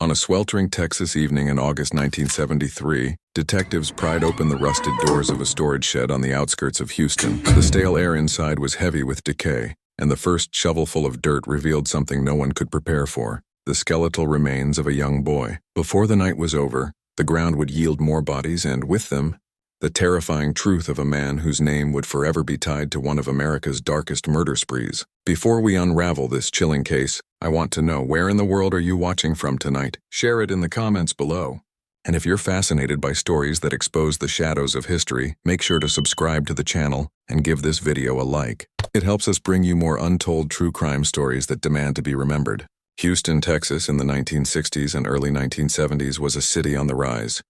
On a sweltering Texas evening in August 1973, detectives pried open the rusted doors of a storage shed on the outskirts of Houston. The stale air inside was heavy with decay, and the first shovelful of dirt revealed something no one could prepare for: the skeletal remains of a young boy. Before the night was over, the ground would yield more bodies, and with them, the terrifying truth of a man whose name would forever be tied to one of America's darkest murder sprees. Before we unravel this chilling case, I want to know, where in the world are you watching from tonight? Share it in the comments below. And if you're fascinated by stories that expose the shadows of history, make sure to subscribe to the channel and give this video a like. It helps us bring you more untold true crime stories that demand to be remembered. Houston, Texas in the 1960s and early 1970s was a city on the rise,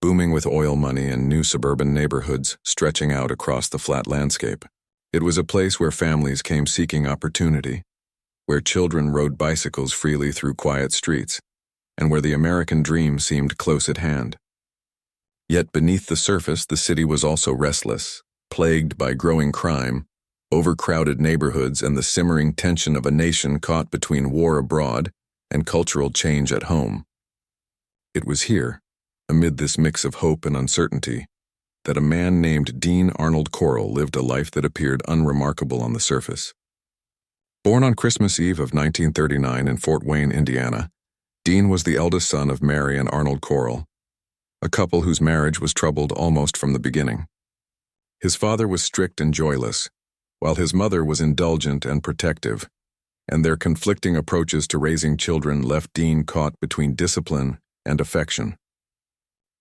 booming with oil money and new suburban neighborhoods stretching out across the flat landscape. It was a place where families came seeking opportunity, where children rode bicycles freely through quiet streets, and where the American dream seemed close at hand. Yet beneath the surface, the city was also restless, plagued by growing crime, overcrowded neighborhoods, and the simmering tension of a nation caught between war abroad and cultural change at home. It was here, amid this mix of hope and uncertainty, that a man named Dean Corll lived a life that appeared unremarkable on the surface. Born on Christmas Eve of 1939 in Fort Wayne, Indiana, Dean was the eldest son of Mary and Arnold Corll, a couple whose marriage was troubled almost from the beginning. His father was strict and joyless, while his mother was indulgent and protective, and their conflicting approaches to raising children left Dean caught between discipline and affection.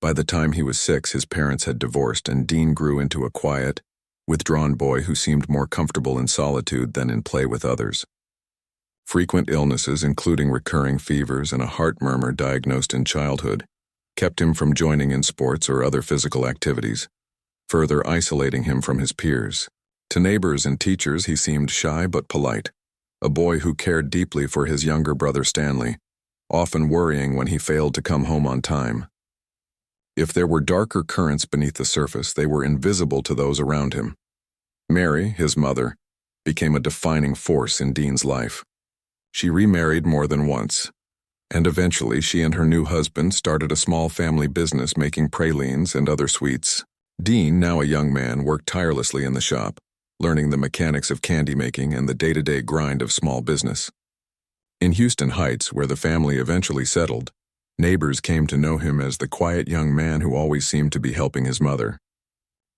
By the time he was 6, his parents had divorced, and Dean grew into a quiet, withdrawn boy who seemed more comfortable in solitude than in play with others. Frequent illnesses, including recurring fevers and a heart murmur diagnosed in childhood, kept him from joining in sports or other physical activities, further isolating him from his peers. To neighbors and teachers, he seemed shy but polite, a boy who cared deeply for his younger brother Stanley, often worrying when he failed to come home on time. If there were darker currents beneath the surface, they were invisible to those around him. Mary, his mother, became a defining force in Dean's life. She remarried more than once, and eventually she and her new husband started a small family business making pralines and other sweets. Dean, now a young man, worked tirelessly in the shop, learning the mechanics of candy making and the day-to-day grind of small business. In Houston Heights, where the family eventually settled, neighbors came to know him as the quiet young man who always seemed to be helping his mother.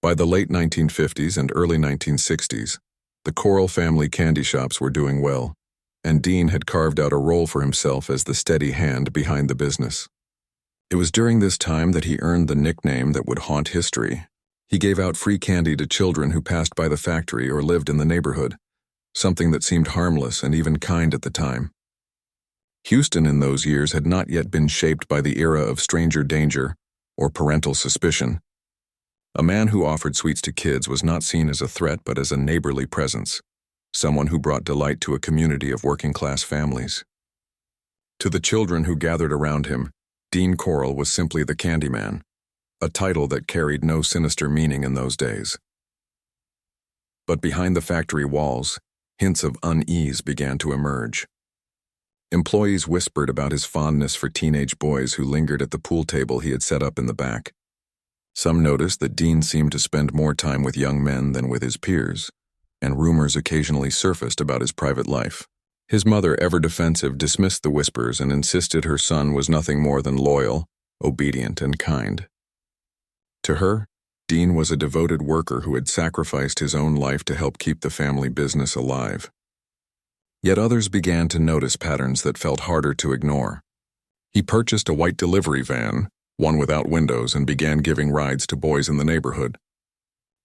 By the late 1950s and early 1960s, the Corll family candy shops were doing well, and Dean had carved out a role for himself as the steady hand behind the business. It was during this time that he earned the nickname that would haunt history. He gave out free candy to children who passed by the factory or lived in the neighborhood, something that seemed harmless and even kind at the time. Houston in those years had not yet been shaped by the era of stranger danger or parental suspicion. A man who offered sweets to kids was not seen as a threat but as a neighborly presence, someone who brought delight to a community of working-class families. To the children who gathered around him, Dean Corll was simply the Candyman, a title that carried no sinister meaning in those days. But behind the factory walls, hints of unease began to emerge. Employees whispered about his fondness for teenage boys who lingered at the pool table he had set up in the back. Some noticed that Dean seemed to spend more time with young men than with his peers, and rumors occasionally surfaced about his private life. His mother, ever defensive, dismissed the whispers and insisted her son was nothing more than loyal, obedient, and kind. To her, Dean was a devoted worker who had sacrificed his own life to help keep the family business alive. Yet others began to notice patterns that felt harder to ignore. He purchased a white delivery van, one without windows, and began giving rides to boys in the neighborhood.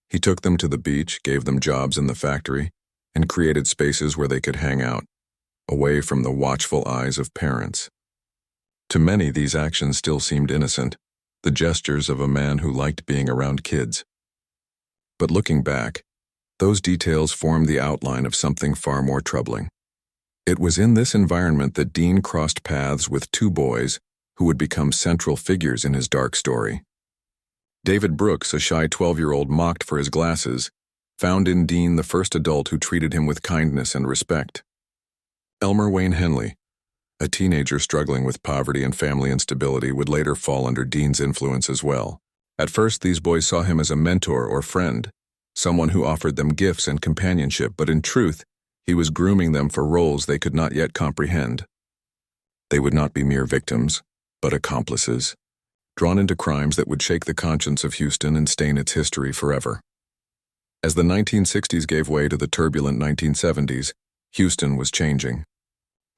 He took them to the beach, gave them jobs in the factory, and created spaces where they could hang out, away from the watchful eyes of parents. To many, these actions still seemed innocent, the gestures of a man who liked being around kids. But looking back, those details formed the outline of something far more troubling. It was in this environment that Dean crossed paths with two boys who would become central figures in his dark story. David Brooks, a shy 12-year-old mocked for his glasses, found in Dean the first adult who treated him with kindness and respect. Elmer Wayne Henley, A teenager struggling with poverty and family instability would later fall under Dean's influence as well. At first, these boys saw him as a mentor or friend, someone who offered them gifts and companionship, but in truth, he was grooming them for roles they could not yet comprehend. They would not be mere victims, but accomplices, drawn into crimes that would shake the conscience of Houston and stain its history forever. As the 1960s gave way to the turbulent 1970s, Houston was changing.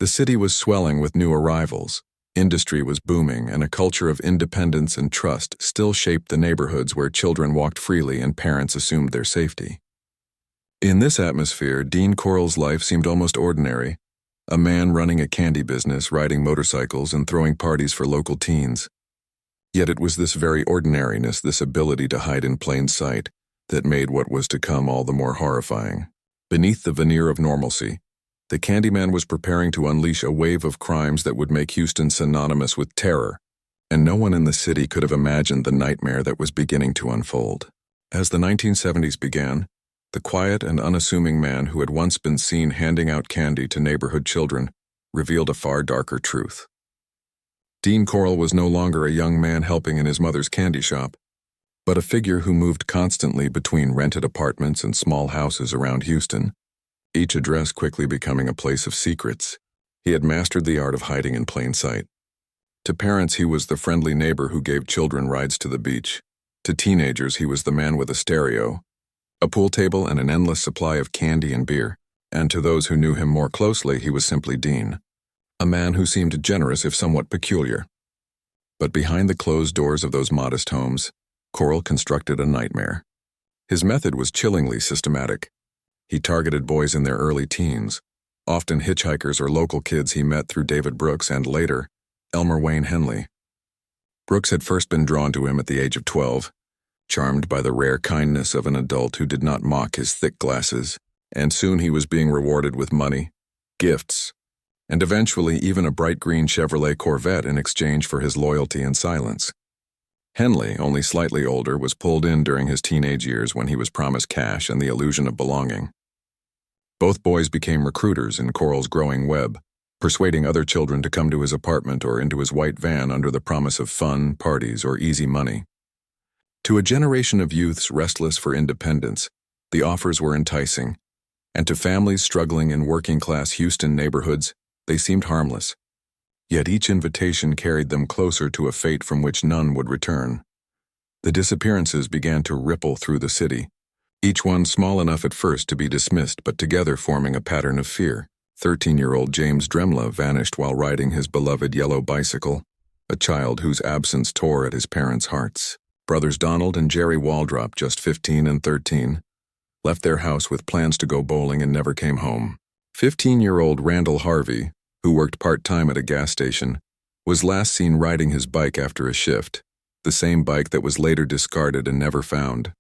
The city was swelling with new arrivals, industry was booming, and a culture of independence and trust still shaped the neighborhoods where children walked freely and parents assumed their safety. In this atmosphere, Dean Corll's life seemed almost ordinary, a man running a candy business, riding motorcycles, and throwing parties for local teens. Yet it was this very ordinariness, this ability to hide in plain sight, that made what was to come all the more horrifying. Beneath the veneer of normalcy, the Candyman was preparing to unleash a wave of crimes that would make Houston synonymous with terror, and no one in the city could have imagined the nightmare that was beginning to unfold. As the 1970s began, the quiet and unassuming man who had once been seen handing out candy to neighborhood children revealed a far darker truth. Dean Corll was no longer a young man helping in his mother's candy shop, but a figure who moved constantly between rented apartments and small houses around Houston, each address quickly becoming a place of secrets. He had mastered the art of hiding in plain sight. To parents, he was the friendly neighbor who gave children rides to the beach. To teenagers, he was the man with a stereo, a pool table, and an endless supply of candy and beer. And to those who knew him more closely, he was simply Dean, a man who seemed generous if somewhat peculiar. But behind the closed doors of those modest homes, Corll constructed a nightmare. His method was chillingly systematic. He targeted boys in their early teens, often hitchhikers or local kids he met through David Brooks and, later, Elmer Wayne Henley. Brooks had first been drawn to him at the age of 12, charmed by the rare kindness of an adult who did not mock his thick glasses, and soon he was being rewarded with money, gifts, and eventually even a bright green Chevrolet Corvette in exchange for his loyalty and silence. Henley, only slightly older, was pulled in during his teenage years when he was promised cash and the illusion of belonging. Both boys became recruiters in Corll's growing web, persuading other children to come to his apartment or into his white van under the promise of fun, parties, or easy money. To a generation of youths restless for independence, the offers were enticing, and to families struggling in working-class Houston neighborhoods, they seemed harmless. Yet each invitation carried them closer to a fate from which none would return. The disappearances began to ripple through the city, each one small enough at first to be dismissed but together forming a pattern of fear. 13-year-old James Dremla vanished while riding his beloved yellow bicycle, a child whose absence tore at his parents' hearts. Brothers Donald and Jerry Waldrop, just 15 and 13, left their house with plans to go bowling and never came home. 15-year-old Randall Harvey, who worked part-time at a gas station, was last seen riding his bike after a shift, the same bike that was later discarded and never found.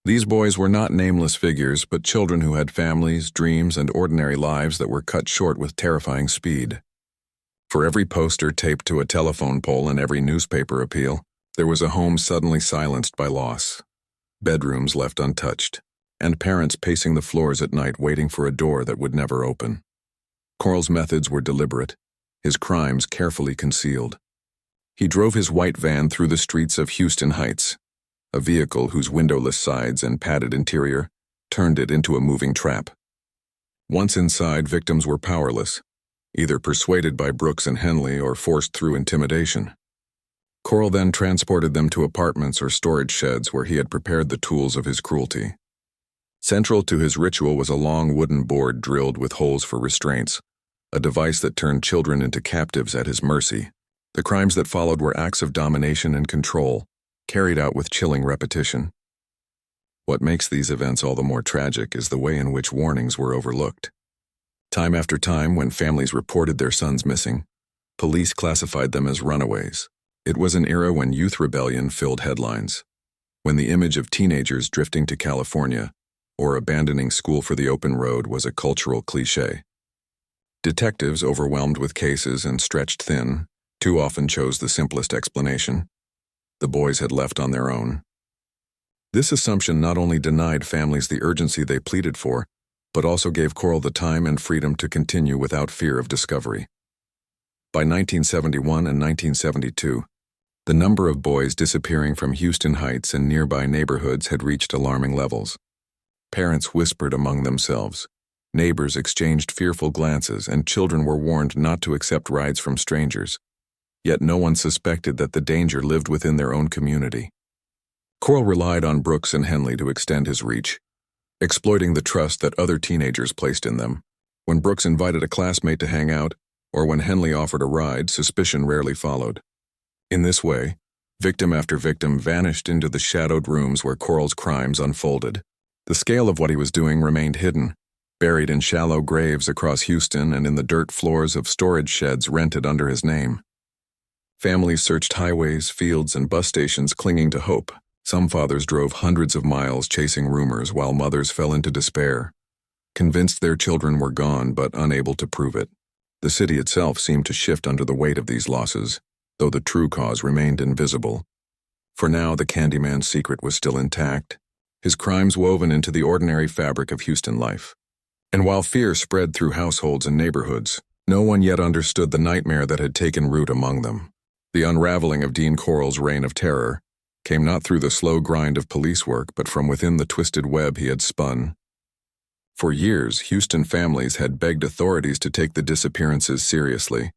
These boys were not nameless figures, but children who had families, dreams, and ordinary lives that were cut short with terrifying speed. For every poster taped to a telephone pole and every newspaper appeal, there was a home suddenly silenced by loss, bedrooms left untouched, and parents pacing the floors at night waiting for a door that would never open. Corll's methods were deliberate, his crimes carefully concealed. He drove his white van through the streets of Houston Heights, a vehicle whose windowless sides and padded interior turned it into a moving trap. Once inside, victims were powerless, either persuaded by Brooks and Henley or forced through intimidation. Corll then transported them to apartments or storage sheds where he had prepared the tools of his cruelty. Central to his ritual was a long wooden board drilled with holes for restraints, a device that turned children into captives at his mercy. The crimes that followed were acts of domination and control, carried out with chilling repetition. What makes these events all the more tragic is the way in which warnings were overlooked. Time after time, when families reported their sons missing, police classified them as runaways. It was an era when youth rebellion filled headlines, when the image of teenagers drifting to California or abandoning school for the open road was a cultural cliché. Detectives, overwhelmed with cases and stretched thin, too often chose the simplest explanation: the boys had left on their own. This assumption not only denied families the urgency they pleaded for, but also gave Corll the time and freedom to continue without fear of discovery. By 1971 and 1972, the number of boys disappearing from Houston Heights and nearby neighborhoods had reached alarming levels. Parents whispered among themselves. Neighbors exchanged fearful glances, and children were warned not to accept rides from strangers. Yet no one suspected that the danger lived within their own community. Corll relied on Brooks and Henley to extend his reach, exploiting the trust that other teenagers placed in them. When Brooks invited a classmate to hang out, or when Henley offered a ride, suspicion rarely followed. In this way, victim after victim vanished into the shadowed rooms where Corll's crimes unfolded. The scale of what he was doing remained hidden, buried in shallow graves across Houston and in the dirt floors of storage sheds rented under his name. Families searched highways, fields, and bus stations clinging to hope. Some fathers drove hundreds of miles chasing rumors while mothers fell into despair, convinced their children were gone but unable to prove it. The city itself seemed to shift under the weight of these losses, though the true cause remained invisible. For now, the Candyman's secret was still intact, his crimes woven into the ordinary fabric of Houston life. And while fear spread through households and neighborhoods, no one yet understood the nightmare that had taken root among them. The unraveling of Dean Corll's reign of terror came not through the slow grind of police work, but from within the twisted web he had spun. For years, Houston families had begged authorities to take the disappearances seriously.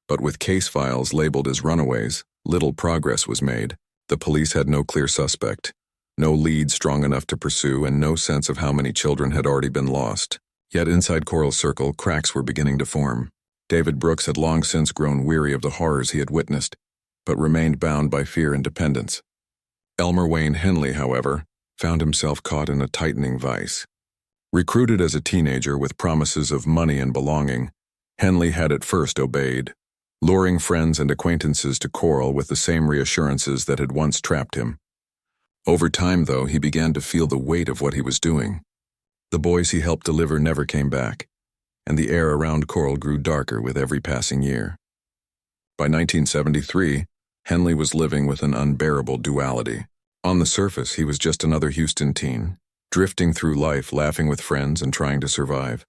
But with case files labeled as runaways, little progress was made. The police had no clear suspect, no lead strong enough to pursue, and no sense of how many children had already been lost. Yet inside Corll's circle, cracks were beginning to form. David Brooks had long since grown weary of the horrors he had witnessed, but remained bound by fear and dependence. Elmer Wayne Henley, however, found himself caught in a tightening vice. Recruited as a teenager with promises of money and belonging, Henley had at first obeyed, luring friends and acquaintances to Corll with the same reassurances that had once trapped him. Over time, though, he began to feel the weight of what he was doing. The boys he helped deliver never came back, and the air around Corll grew darker with every passing year. By 1973, Henley was living with an unbearable duality. On the surface, he was just another Houston teen, drifting through life, laughing with friends and trying to survive.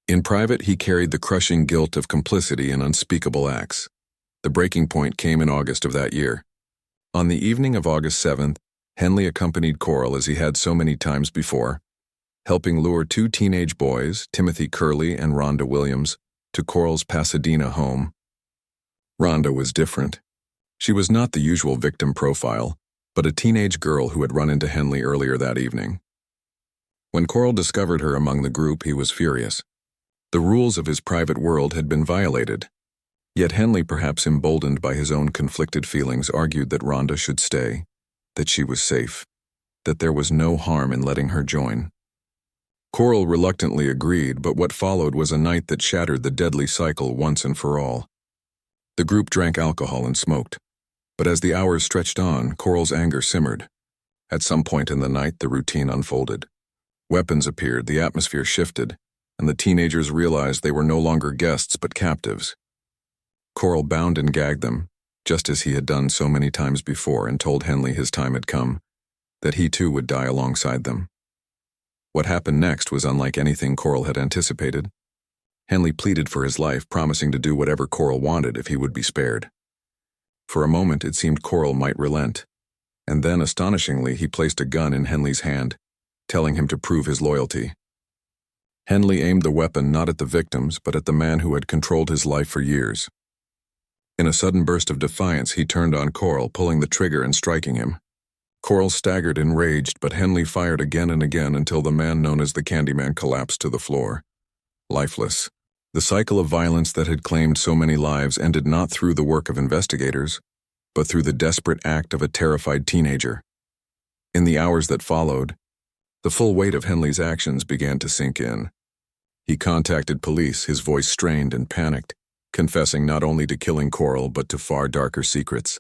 In private, he carried the crushing guilt of complicity in unspeakable acts. The breaking point came in August of that year. On the evening of August 7th, Henley accompanied Corll as he had so many times before, helping lure two teenage boys, Timothy Curley and Rhonda Williams, to Corll's Pasadena home. Rhonda was different. She was not the usual victim profile, but a teenage girl who had run into Henley earlier that evening. When Corll discovered her among the group, he was furious. The rules of his private world had been violated. Yet Henley, perhaps emboldened by his own conflicted feelings, argued that Rhonda should stay, that she was safe, that there was no harm in letting her join. Corll reluctantly agreed, but what followed was a night that shattered the deadly cycle once and for all. The group drank alcohol and smoked, but as the hours stretched on, Corll's anger simmered. At some point in the night, the routine unfolded. Weapons appeared, the atmosphere shifted, and the teenagers realized they were no longer guests but captives. Corll bound and gagged them, just as he had done so many times before, and told Henley his time had come, that he too would die alongside them. What happened next was unlike anything Corll had anticipated. Henley pleaded for his life, promising to do whatever Corll wanted if he would be spared. For a moment, it seemed Corll might relent, and then, astonishingly, he placed a gun in Henley's hand, telling him to prove his loyalty. Henley aimed the weapon not at the victims, but at the man who had controlled his life for years. In a sudden burst of defiance, he turned on Corll, pulling the trigger and striking him. Corll staggered enraged, but Henley fired again and again until the man known as the Candyman collapsed to the floor, lifeless. The cycle of violence that had claimed so many lives ended not through the work of investigators, but through the desperate act of a terrified teenager. In the hours that followed, the full weight of Henley's actions began to sink in. He contacted police, his voice strained and panicked, confessing not only to killing Corll but to far darker secrets.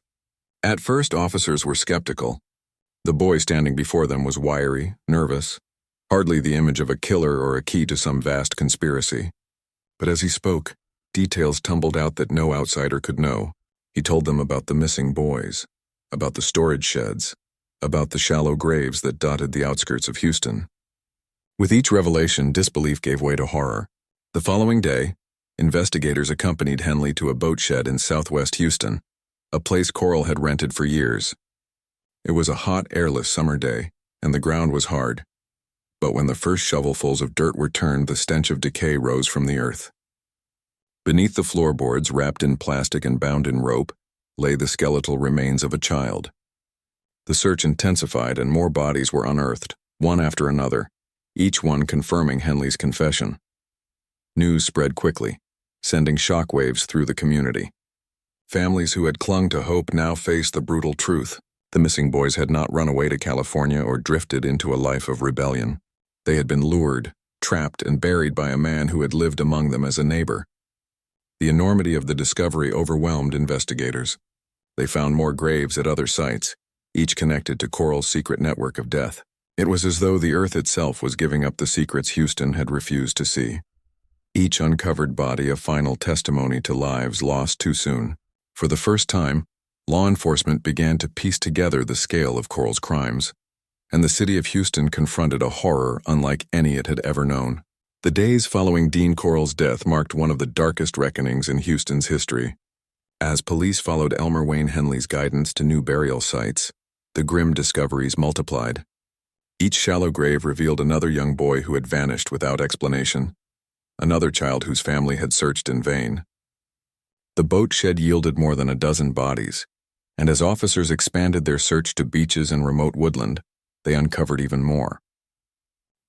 At first, officers were skeptical. The boy standing before them was wiry, nervous, hardly the image of a killer or a key to some vast conspiracy. But as he spoke, details tumbled out that no outsider could know. He told them about the missing boys, about the storage sheds, about the shallow graves that dotted the outskirts of Houston. With each revelation, disbelief gave way to horror. The following day, Investigators accompanied Henley to a boat shed in southwest Houston, a place Corll had rented for years. It was a hot, airless summer day, and the ground was hard. But when the first shovelfuls of dirt were turned, the stench of decay rose from the earth. Beneath the floorboards, wrapped in plastic and bound in rope, lay the skeletal remains of a child. The search intensified and more bodies were unearthed, one after another, each one confirming Henley's confession. News spread quickly, sending shockwaves through the community. Families who had clung to hope now faced the brutal truth. The missing boys had not run away to California or drifted into a life of rebellion. They had been lured, trapped, and buried by a man who had lived among them as a neighbor. The enormity of the discovery overwhelmed investigators. They found more graves at other sites, each connected to Corll's secret network of death. It was as though the earth itself was giving up the secrets Houston had refused to see. Each uncovered body a final testimony to lives lost too soon. For the first time, law enforcement began to piece together the scale of Corll's crimes, and the city of Houston confronted a horror unlike any it had ever known. The days following Dean Corll's death marked one of the darkest reckonings in Houston's history. As police followed Elmer Wayne Henley's guidance to new burial sites, the grim discoveries multiplied. Each shallow grave revealed another young boy who had vanished without explanation, another child whose family had searched in vain. The boat shed yielded more than a dozen bodies, and as officers expanded their search to beaches and remote woodland, they uncovered even more.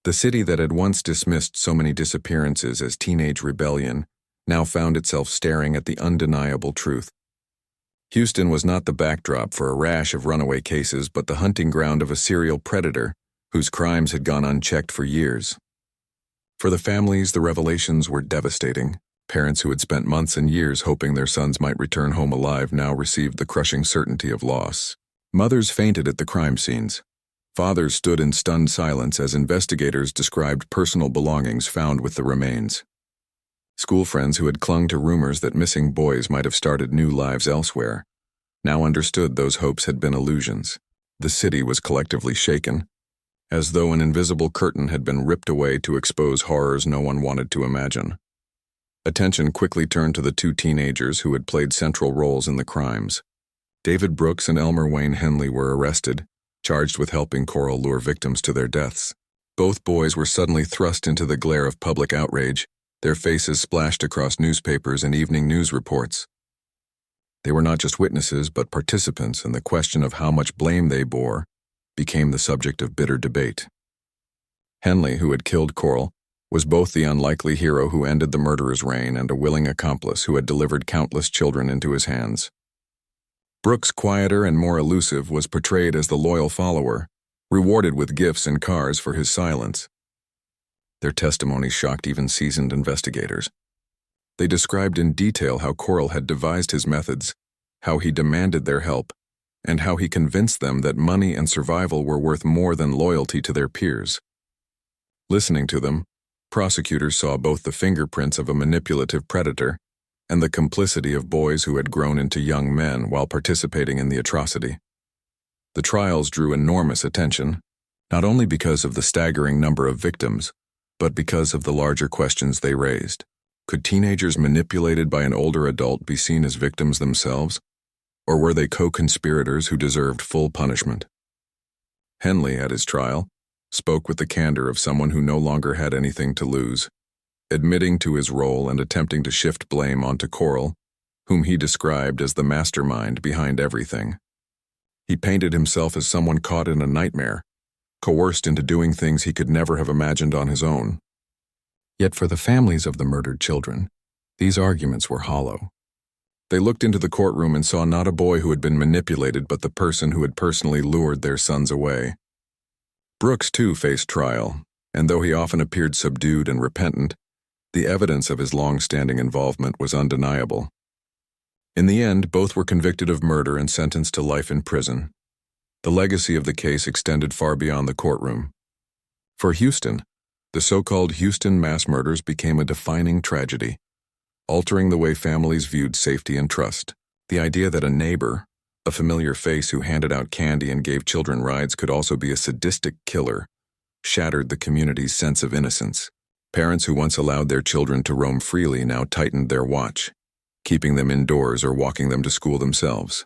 The city that had once dismissed so many disappearances as teenage rebellion now found itself staring at the undeniable truth. Houston was not the backdrop for a rash of runaway cases, but the hunting ground of a serial predator whose crimes had gone unchecked for years. For the families, the revelations were devastating. Parents who had spent months and years hoping their sons might return home alive now received the crushing certainty of loss. Mothers fainted at the crime scenes. Fathers stood in stunned silence as investigators described personal belongings found with the remains. School friends who had clung to rumors that missing boys might have started new lives elsewhere now understood those hopes had been illusions. The city was collectively shaken, as though an invisible curtain had been ripped away to expose horrors no one wanted to imagine. Attention quickly turned to the two teenagers who had played central roles in the crimes. David Brooks and Elmer Wayne Henley were arrested, charged with helping Corll lure victims to their deaths. Both boys were suddenly thrust into the glare of public outrage, their faces splashed across newspapers and evening news reports. They were not just witnesses, but participants, and the question of how much blame they bore became the subject of bitter debate. Henley, who had killed Corll, was both the unlikely hero who ended the murderer's reign and a willing accomplice who had delivered countless children into his hands. Brooks, quieter and more elusive, was portrayed as the loyal follower, rewarded with gifts and cars for his silence. Their testimony shocked even seasoned investigators. They described in detail how Corll had devised his methods, how he demanded their help, and how he convinced them that money and survival were worth more than loyalty to their peers. Listening to them, prosecutors saw both the fingerprints of a manipulative predator and the complicity of boys who had grown into young men while participating in the atrocity. The trials drew enormous attention, not only because of the staggering number of victims, but because of the larger questions they raised. Could teenagers manipulated by an older adult be seen as victims themselves? Or were they co-conspirators who deserved full punishment? Henley, at his trial, spoke with the candor of someone who no longer had anything to lose, admitting to his role and attempting to shift blame onto Corll, whom he described as the mastermind behind everything. He painted himself as someone caught in a nightmare, coerced into doing things he could never have imagined on his own. Yet for the families of the murdered children, these arguments were hollow. They looked into the courtroom and saw not a boy who had been manipulated, but the person who had personally lured their sons away. Brooks, too, faced trial, and though he often appeared subdued and repentant, the evidence of his long-standing involvement was undeniable. In the end, both were convicted of murder and sentenced to life in prison. The legacy of the case extended far beyond the courtroom. For Houston, the so-called Houston mass murders became a defining tragedy, altering the way families viewed safety and trust. The idea that a neighbor, a familiar face who handed out candy and gave children rides, could also be a sadistic killer, shattered the community's sense of innocence. Parents who once allowed their children to roam freely now tightened their watch, keeping them indoors or walking them to school themselves.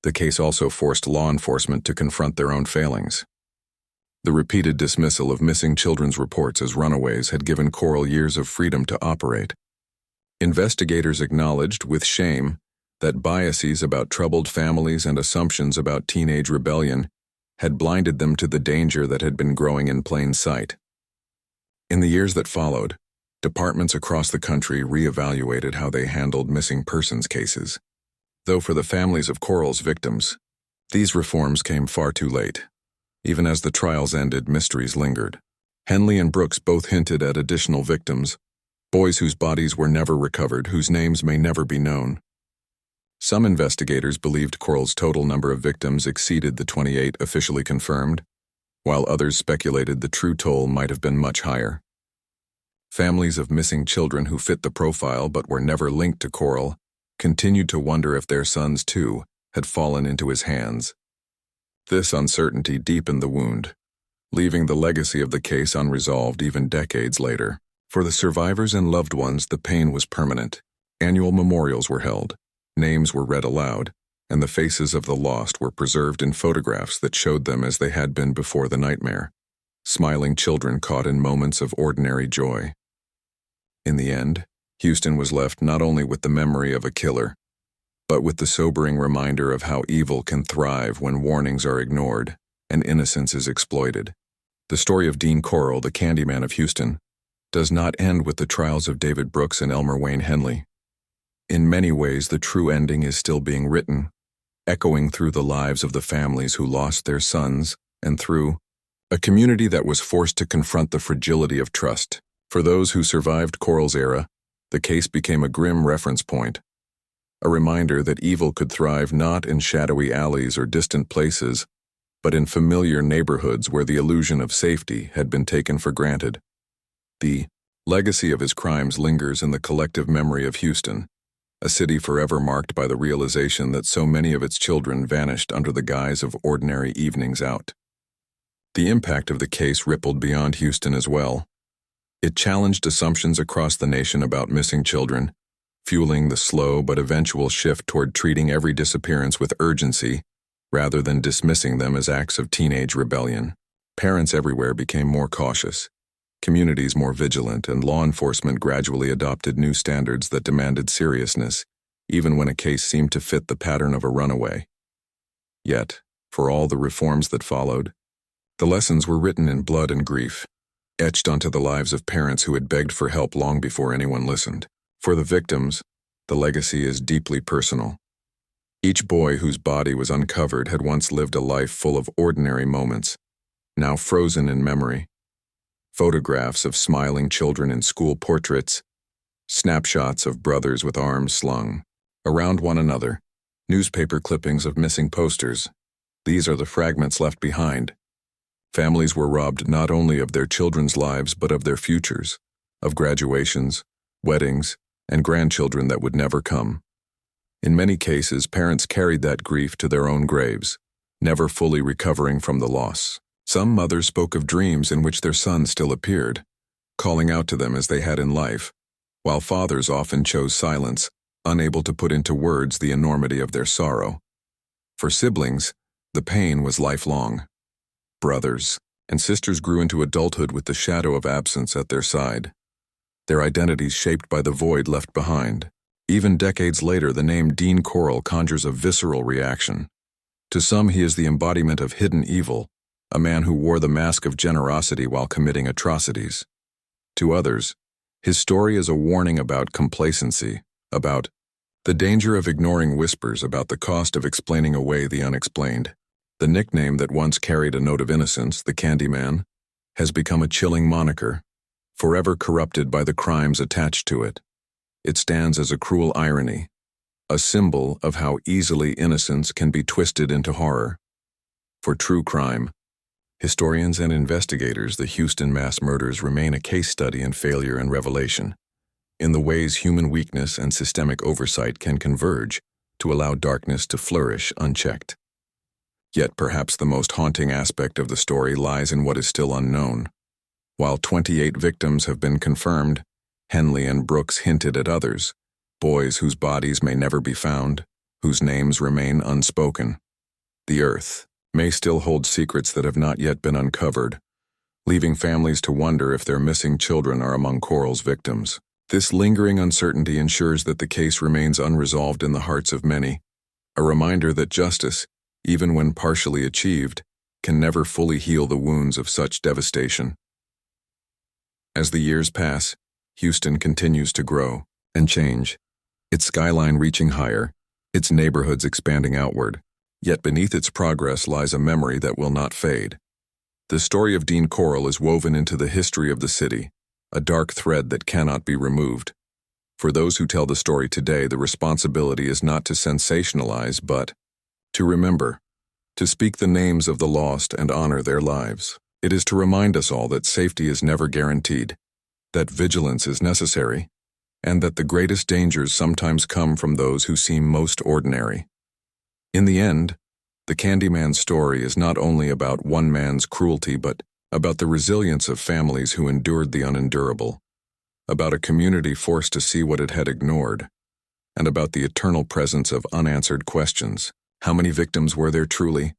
The case also forced law enforcement to confront their own failings. The repeated dismissal of missing children's reports as runaways had given Corll years of freedom to operate. Investigators acknowledged, with shame, that biases about troubled families and assumptions about teenage rebellion had blinded them to the danger that had been growing in plain sight. In the years that followed, departments across the country reevaluated how they handled missing persons cases. Though for the families of Corll's victims, these reforms came far too late. Even as the trials ended, mysteries lingered. Henley and Brooks both hinted at additional victims, boys whose bodies were never recovered, whose names may never be known. Some investigators believed Corll's total number of victims exceeded the 28 officially confirmed, while others speculated the true toll might have been much higher. Families of missing children who fit the profile but were never linked to Corll continued to wonder if their sons, too, had fallen into his hands. This uncertainty deepened the wound, leaving the legacy of the case unresolved even decades later. For the survivors and loved ones, the pain was permanent. Annual memorials were held, names were read aloud, and the faces of the lost were preserved in photographs that showed them as they had been before the nightmare, smiling children caught in moments of ordinary joy. In the end, Houston was left not only with the memory of a killer, but with the sobering reminder of how evil can thrive when warnings are ignored and innocence is exploited. The story of Dean Corll, the Candyman of Houston, does not end with the trials of David Brooks and Elmer Wayne Henley. In many ways, the true ending is still being written, echoing through the lives of the families who lost their sons and through a community that was forced to confront the fragility of trust. For those who survived Corll's era, the case became a grim reference point, a reminder that evil could thrive not in shadowy alleys or distant places, but in familiar neighborhoods where the illusion of safety had been taken for granted. The legacy of his crimes lingers in the collective memory of Houston, a city forever marked by the realization that so many of its children vanished under the guise of ordinary evenings out. The impact of the case rippled beyond Houston as well. It challenged assumptions across the nation about missing children, fueling the slow but eventual shift toward treating every disappearance with urgency rather than dismissing them as acts of teenage rebellion. Parents everywhere became more cautious, communities more vigilant, and law enforcement gradually adopted new standards that demanded seriousness, even when a case seemed to fit the pattern of a runaway. Yet, for all the reforms that followed, the lessons were written in blood and grief, etched onto the lives of parents who had begged for help long before anyone listened. For the victims, the legacy is deeply personal. Each boy whose body was uncovered had once lived a life full of ordinary moments, now frozen in memory. Photographs of smiling children in school portraits, snapshots of brothers with arms slung around one another, newspaper clippings of missing posters. These are the fragments left behind. Families were robbed not only of their children's lives but of their futures, of graduations, weddings, and grandchildren that would never come. In many cases, parents carried that grief to their own graves, never fully recovering from the loss. Some mothers spoke of dreams in which their sons still appeared, calling out to them as they had in life, while fathers often chose silence, unable to put into words the enormity of their sorrow. For siblings, the pain was lifelong. Brothers and sisters grew into adulthood with the shadow of absence at their side, their identities shaped by the void left behind. Even decades later, the name Dean Corll conjures a visceral reaction. To some, he is the embodiment of hidden evil, a man who wore the mask of generosity while committing atrocities. To others, his story is a warning about complacency, about the danger of ignoring whispers, about the cost of explaining away the unexplained. The nickname that once carried a note of innocence, the Candyman, has become a chilling moniker, forever corrupted by the crimes attached to it. It stands as a cruel irony, a symbol of how easily innocence can be twisted into horror. For true crime, historians and investigators, the Houston mass murders remain a case study in failure and revelation, in the ways human weakness and systemic oversight can converge to allow darkness to flourish unchecked. Yet perhaps the most haunting aspect of the story lies in what is still unknown. While 28 victims have been confirmed, Henley and Brooks hinted at others, boys whose bodies may never be found, whose names remain unspoken. The earth may still hold secrets that have not yet been uncovered, leaving families to wonder if their missing children are among Corll's victims. This lingering uncertainty ensures that the case remains unresolved in the hearts of many, a reminder that justice, even when partially achieved, can never fully heal the wounds of such devastation. As the years pass, Houston continues to grow and change, its skyline reaching higher, its neighborhoods expanding outward. Yet beneath its progress lies a memory that will not fade. The story of Dean Corll is woven into the history of the city, a dark thread that cannot be removed. For those who tell the story today, the responsibility is not to sensationalize, but to remember, to speak the names of the lost and honor their lives. It is to remind us all that safety is never guaranteed, that vigilance is necessary, and that the greatest dangers sometimes come from those who seem most ordinary. In the end, the Candyman story is not only about one man's cruelty, but about the resilience of families who endured the unendurable, about a community forced to see what it had ignored, and about the eternal presence of unanswered questions. How many victims were there truly?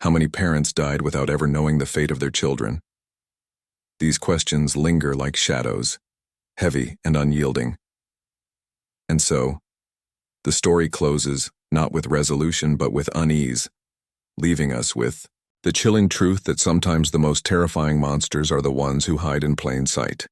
How many parents died without ever knowing the fate of their children? These questions linger like shadows, heavy and unyielding. And so, the story closes, not with resolution but with unease, leaving us with the chilling truth that sometimes the most terrifying monsters are the ones who hide in plain sight.